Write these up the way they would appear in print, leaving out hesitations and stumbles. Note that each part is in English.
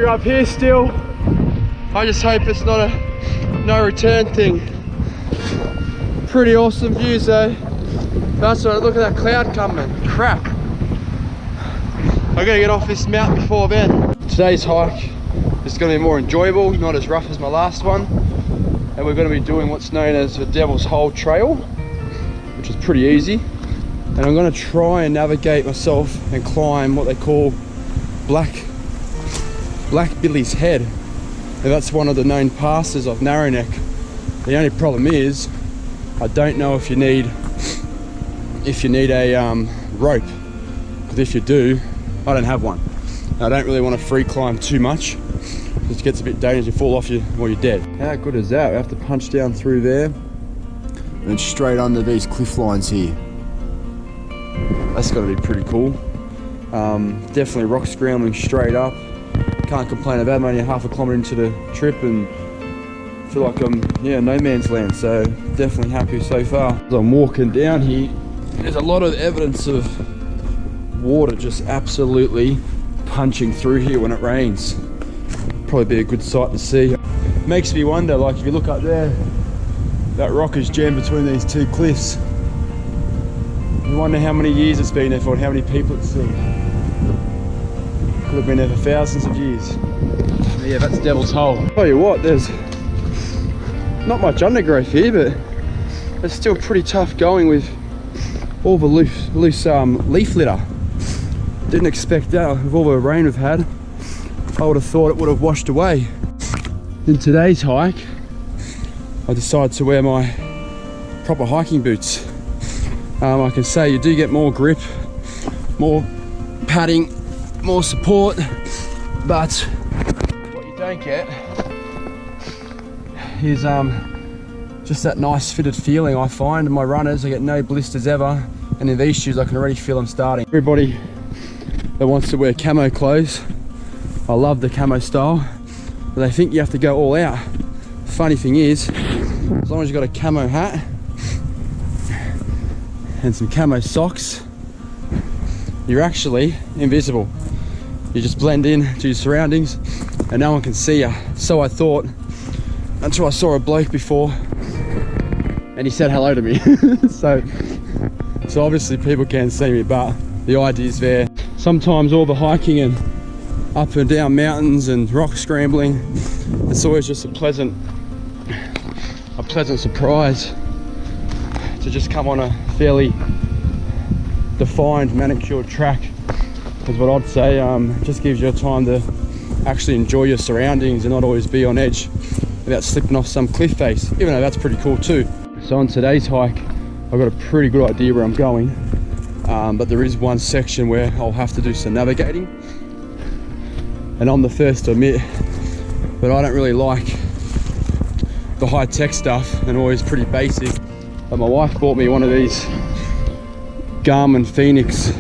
gotta go up here still. I just hope it's not a no return thing. Pretty awesome views though. That's right, look at that cloud coming. Crap. I gotta get off this mountain before then. Today's hike is gonna be more enjoyable, not as rough as my last one. And we're gonna be doing what's known as the Devil's Hole Trail, which is pretty easy. And I'm gonna try and navigate myself and climb what they call Black Billy's Head. And that's one of the known passes of Narrowneck. The only problem is, I don't know if you need a rope, because if you do, I don't have one. I don't really want to free climb too much. It gets a bit dangerous, you fall off, you're dead. How good is that? We have to punch down through there and straight under these cliff lines here. That's got to be pretty cool. Definitely rock scrambling straight up. Can't complain about it. I'm only half a kilometre into the trip and feel like I'm, no man's land. So definitely happy so far. As I'm walking down here, there's a lot of evidence of water just absolutely punching through here when it rains. Probably be a good sight to see. Makes me wonder, like if you look up there, that rock is jammed between these two cliffs. You wonder how many years it's been there for and how many people it's seen. Could have been there for thousands of years. Yeah, that's Devil's Hole. Tell you what, there's not much undergrowth here, but it's still pretty tough going with all the loose leaf litter. Didn't expect that with all the rain we've had. I would have thought it would have washed away. In today's hike, I decided to wear my proper hiking boots. I can say you do get more grip, more padding, more support, but what you don't get is just that nice fitted feeling I find in my runners. I get no blisters ever, and in these shoes I can already feel them starting. Everybody that wants to wear camo clothes, I love the camo style, but they think you have to go all out. Funny thing is, as long as you've got a camo hat and some camo socks, you're actually invisible. You just blend in to your surroundings and no one can see you. So I thought, until I saw a bloke before and he said hello to me. so obviously people can see me, but the idea's there. Sometimes all the hiking and up and down mountains and rock scrambling, it's always just a pleasant surprise to just come on a fairly defined, manicured track, is what I'd say. Just gives you time to actually enjoy your surroundings and not always be on edge without slipping off some cliff face, even though that's pretty cool too. So on today's hike, I've got a pretty good idea where I'm going, but there is one section where I'll have to do some navigating. And I'm the first to admit that I don't really like the high-tech stuff and always pretty basic. But my wife bought me one of these Garmin Fenix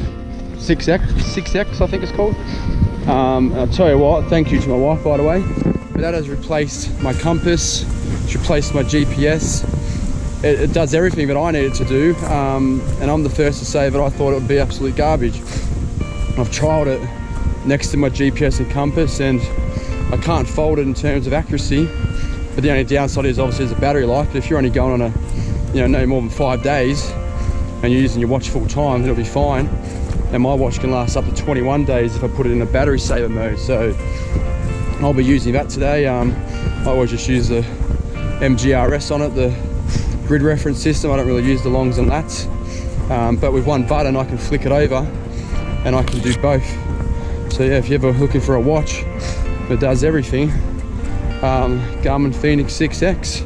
6X I think it's called. And I'll tell you what, thank you to my wife by the way, but that has replaced my compass, it's replaced my GPS. It does everything that I need it to do, and I'm the first to say that I thought it would be absolute garbage. I've trialed it next to my GPS and compass and I can't fault it in terms of accuracy, but the only downside is obviously there's a battery life. But if you're only going on a no more than 5 days and you're using your watch full time, it'll be fine. And my watch can last up to 21 days if I put it in a battery saver mode, so I'll be using that today. I always just use the MGRS on it, the grid reference system. I don't really use the longs and lats, but with one button I can flick it over and I can do both. So yeah, if you're ever looking for a watch that does everything, Garmin Fenix 6X,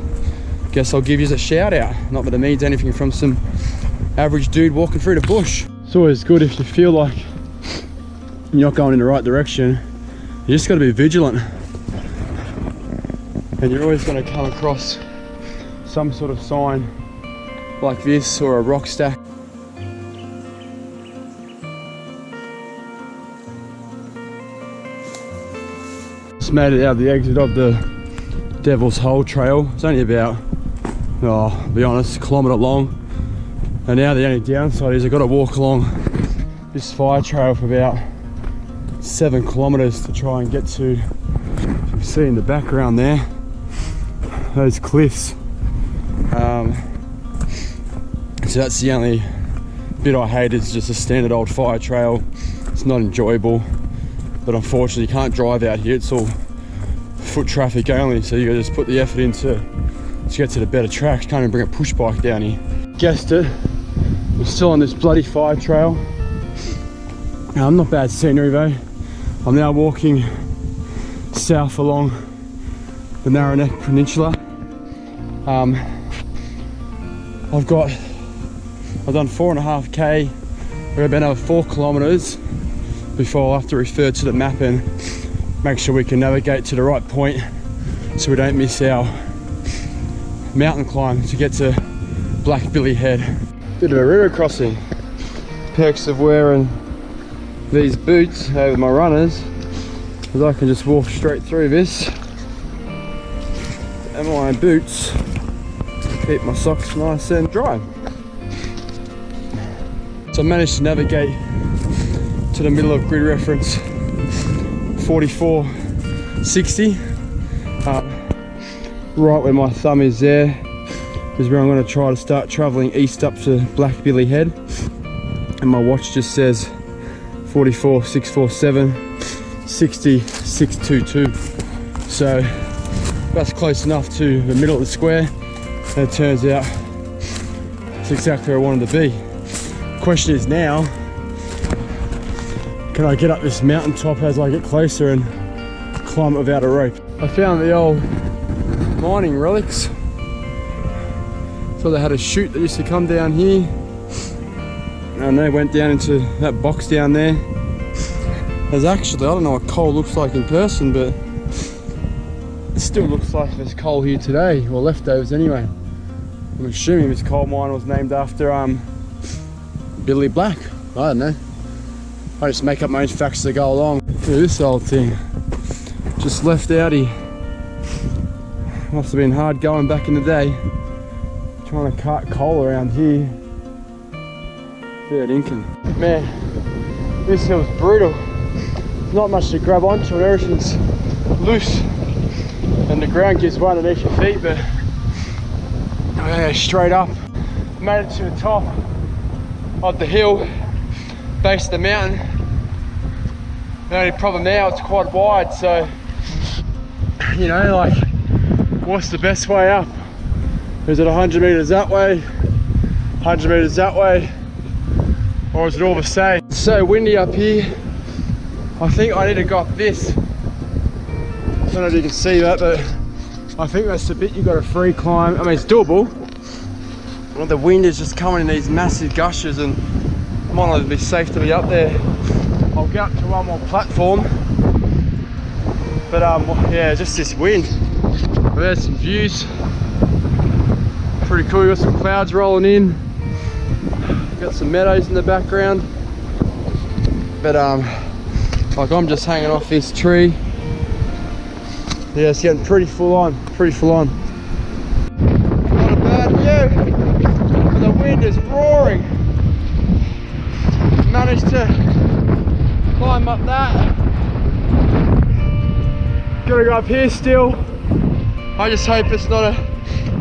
guess I'll give you a shout out. Not that it means anything from some average dude walking through the bush. It's always good if you feel like you're not going in the right direction. You just got to be vigilant, and you're always going to come across some sort of sign like this or a rock stack. Just made it out of the exit of the Devil's Hole Trail. It's only about, to be honest, a kilometre long. And now the only downside is I've got to walk along this fire trail for about 7 kilometres to try and get to You see in the background there, those cliffs. So that's the only bit I hate, is just a standard old fire trail. It's not enjoyable, but unfortunately you can't drive out here. It's all foot traffic only, so you gotta just put the effort into to get to the better tracks. Can't even bring a push bike down here. Guessed it, we're still on this bloody fire trail. Not bad scenery though. I'm now walking south along the Narrow Neck Peninsula. I've done 4.5k. I've got about another 4 kilometers before I'll have to refer to the map and make sure we can navigate to the right point so we don't miss our mountain climb to get to Black Billy Head. Bit of a river crossing. Perks of wearing these boots over my runners, because I can just walk straight through this, and my boots keep my socks nice and dry. So I managed to navigate to the middle of grid reference 4460. Right where my thumb is there is where I'm going to try to start travelling east up to Black Billy Head, and my watch just says 44647 60622. So that's close enough to the middle of the square, and it turns out it's exactly where I wanted to be. Question is now, can I get up this mountaintop as I get closer and climb it without a rope? I found the old mining relics. So they had a chute that used to come down here, and they went down into that box down there. There's actually, I don't know what coal looks like in person, but it still looks like there's coal here today, or leftovers anyway. I'm assuming this coal mine was named after Billy Black. I don't know. I just make up my own facts as I go along. Look at this old thing, just left out here. Must have been hard going back in the day, trying to cart coal around here. Fair dinkum. Man, this hill's brutal. There's not much to grab onto, and everything's loose, and the ground gives way underneath your feet, but straight up. Made it to the top of the hill, base of the mountain. The only problem now, it's quite wide, so you know, like, what's the best way up? Is it 100 meters that way, 100 meters that way, or is it all the same? It's so windy up here. I think I need to go up this. I don't know if you can see that, but I think that's the bit you got a free climb. I mean, it's doable. Well, the wind is just coming in these massive gushes, and it might not be safe to be up there. I'll get up to one more platform, but yeah, just this wind. There's some views. Pretty cool. We've got some clouds rolling in. Got some meadows in the background. But like, I'm just hanging off this tree. Yeah, it's getting pretty full on, pretty full on. Not a bad view. And the wind is roaring. Managed to climb up that. Gotta go up here still. I just hope it's not a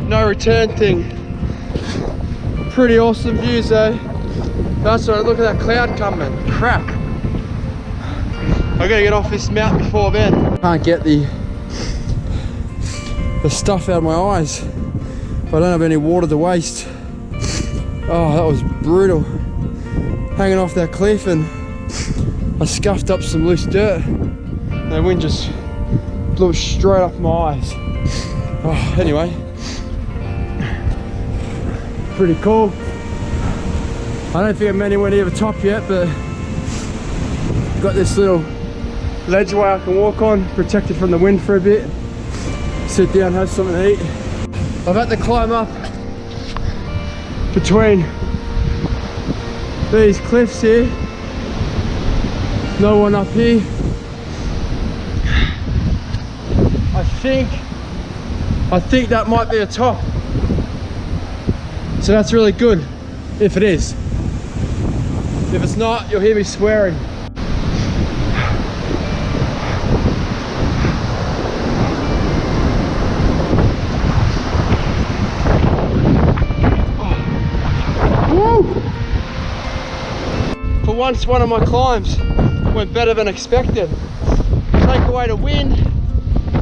no return thing. Pretty awesome views though. That's right, look at that cloud coming. Crap. I gotta get off this mountain before bed. Can't get the stuff out of my eyes. I don't have any water to waste. Oh, that was brutal. Hanging off that cliff, and I scuffed up some loose dirt. And the wind just blew it straight up my eyes. Oh, anyway, pretty cool. I don't think I'm anywhere near the top yet, but got this little ledgeway I can walk on, protected from the wind for a bit. Sit down, have something to eat. I've had to climb up between these cliffs here. No one up here. I think that might be a top. So that's really good, if it is. If it's not, you'll hear me swearing. once one of my climbs went better than expected. Take away the wind,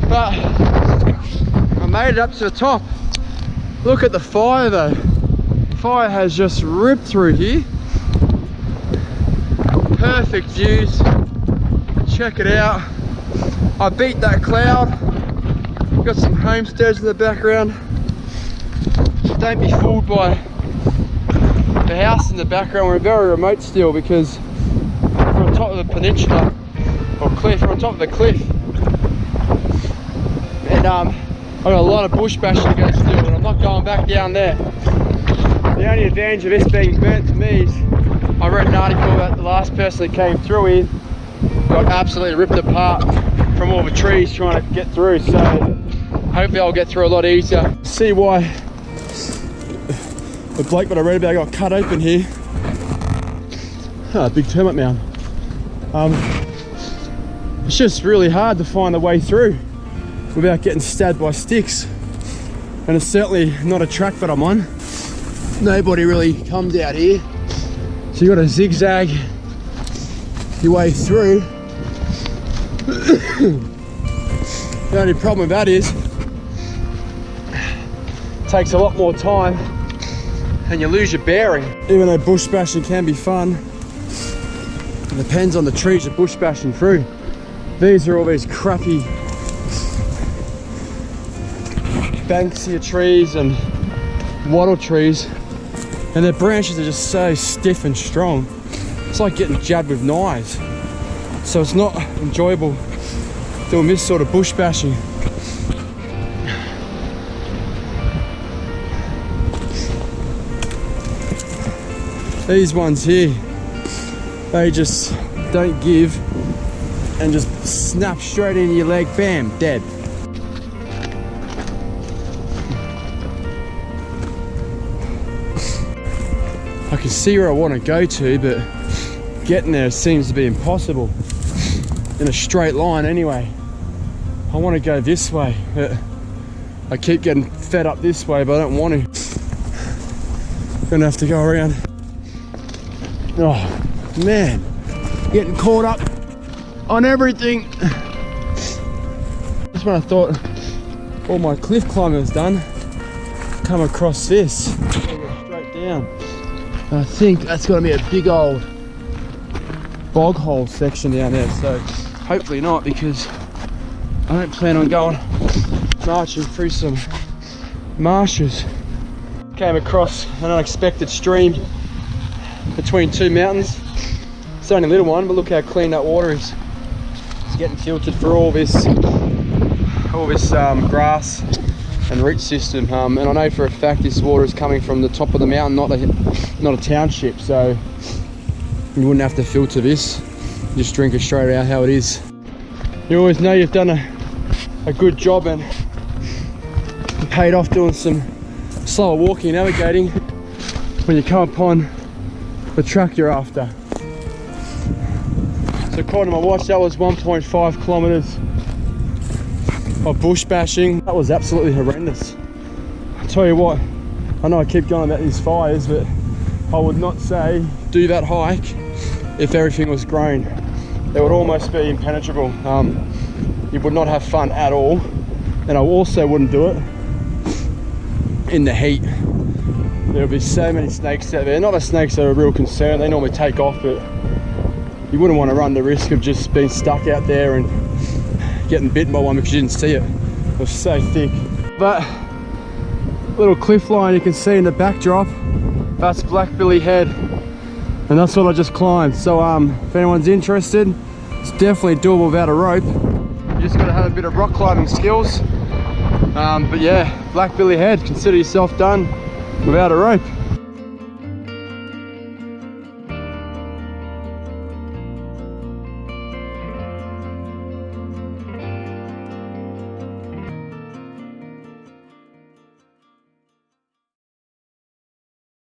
but I made it up to the top. Look at the fire though. Fire has just ripped through here. Perfect views. Check it out. I beat that cloud. Got some homesteads in the background. Don't be fooled by the house in the background. We're very remote still because we're on top of the peninsula or cliff. We're on top of the cliff, and I've got a lot of bush bashing to go still, and I'm not going back down there. The only advantage of this being burnt to me is I read an article that the last person that came through here got absolutely ripped apart from all the trees trying to get through, so hopefully I'll get through a lot easier. See why the bloke that I read about got cut open here. Big termite mound. It's just really hard to find the way through without getting stabbed by sticks, and it's certainly not a track that I'm on. Nobody really comes out here, so you got to zigzag your way through. The only problem with that is it takes a lot more time and you lose your bearing. Even though bush bashing can be fun, it depends on the trees you're bush bashing through. These are all these crappy banksia trees and wattle trees, and their branches are just so stiff and strong. It's like getting jabbed with knives. So it's not enjoyable doing this sort of bush bashing. These ones here, they just don't give and just snap straight into your leg, bam, dead. I can see where I want to go to, but getting there seems to be impossible in a straight line anyway. I want to go this way, but I keep getting fed up this way, but I don't want to. Gonna have to go around. Oh man, getting caught up on everything. Just when I thought all my cliff climbing was done, come across this. Go straight down. I think that's gonna be a big old bog hole section down there, so hopefully not, because I don't plan on going marching through some marshes. Came across an unexpected stream between two mountains. It's only a little one, but look how clean that water is. It's getting filtered for all this grass and root system, and I know for a fact this water is coming from the top of the mountain, not a township, so you wouldn't have to filter this. You just drink it straight out how it is. You always know you've done a good job and paid off doing some slower walking and navigating when you come upon the track you're after. So according to my watch, that was 1.5 kilometers of bush bashing. That was absolutely horrendous. I'll tell you what, I know I keep going about these fires, but I would not say do that hike if everything was grown. It would almost be impenetrable. You would not have fun at all, and I also wouldn't do it in the heat. There would be so many snakes out there. Not the snakes that are a real concern, they normally take off, but you wouldn't want to run the risk of just being stuck out there and getting bitten by one because you didn't see it. It was so thick. That little cliff line you can see in the backdrop, that's Blackbilly Head, and that's what I just climbed. So if anyone's interested, it's definitely doable without a rope. You just got to have a bit of rock climbing skills. But yeah, Blackbilly Head, consider yourself done without a rope.